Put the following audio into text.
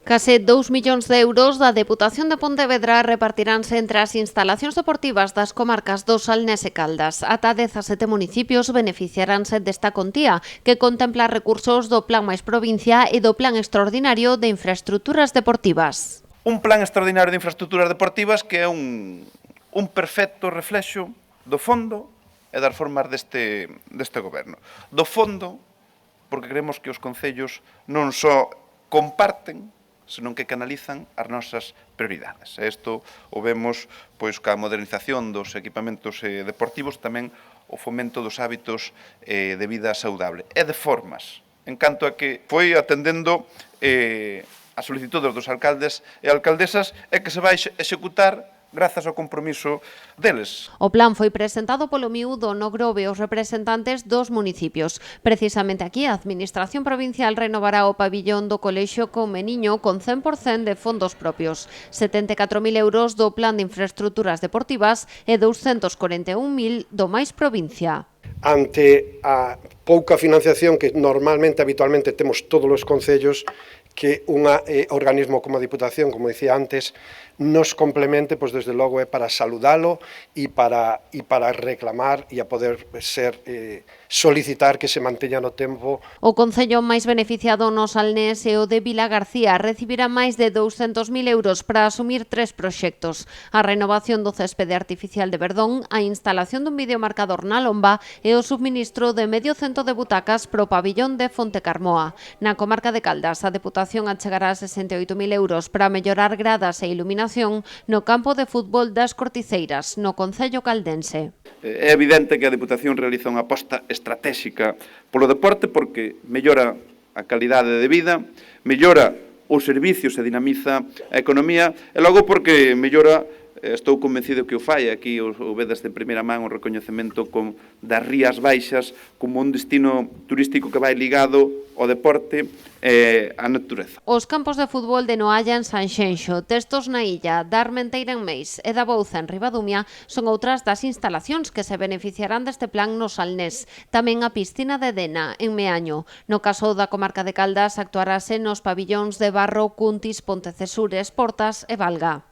Case 2 millóns de euros da Deputación de Pontevedra repartiránse entre as instalacións deportivas das comarcas do Salnés e Caldas. Ata 17 municipios beneficiaránse desta contía, que contempla recursos do Plan Mais Provincia e do Plan Extraordinario de Infraestructuras Deportivas. Un plan extraordinario de infraestructuras deportivas que é un perfecto reflexo do fondo e das formas deste goberno. Do fondo, porque creemos que os concellos non só comparten, senón que canalizan as nosas prioridades. Isto o vemos coa modernización dos equipamentos deportivos, tamén o fomento dos hábitos de vida saudable. E de formas, en canto a que foi atendendo as solicitudes dos alcaldes e alcaldesas e que se vai executar grazas ao compromiso deles. O plan foi presentado polo miúdo no Grove aos representantes dos municipios. Precisamente aquí, a Administración Provincial renovará o pabillón do Colexio Comeniño con 100% de fondos propios, 74.000 euros do Plan de Infraestructuras Deportivas e 241.000 do Mais Provincia. Ante a pouca financiación que habitualmente temos todos os concellos, que un organismo como a Diputación, como dicía antes, nos complemente, pois desde logo é para saludalo e para reclamar e a poder solicitar que se manteña no tempo. O concello máis beneficiado no Salnés e o de Vilagarcía recibirá máis de 200.000 euros para asumir 3 proxectos: a renovación do céspede artificial de Verdón, a instalación dun videomarcador na Lomba e o subministro de medio cento de butacas pro pabillón de Fontecarmoa. Na comarca de Caldas, a Deputación achegará 68.000 euros para mellorar gradas e iluminación no campo de fútbol das Corticeiras, no concello caldense. É evidente que a Deputación realiza unha aposta estratégica polo deporte porque mellora a calidade de vida, mellora os servicios e dinamiza a economía e logo porque mellora, estou convencido que o fai, aquí o vedes de primeira man o recoñecemento das Rías Baixas como un destino turístico que vai ligado ao deporte e á natureza. Os campos de fútbol de Noalla en Sanxenxo, Testos na Illa, da Armenteira en Meis e da Bouza en Ribadumia son outras das instalacións que se beneficiarán deste plan no Salnés. Tamén a piscina de Dena, en Meaño. No caso da comarca de Caldas, actuarase nos pabillóns de Barro, Cuntis, Pontecesures, Portas e Valga.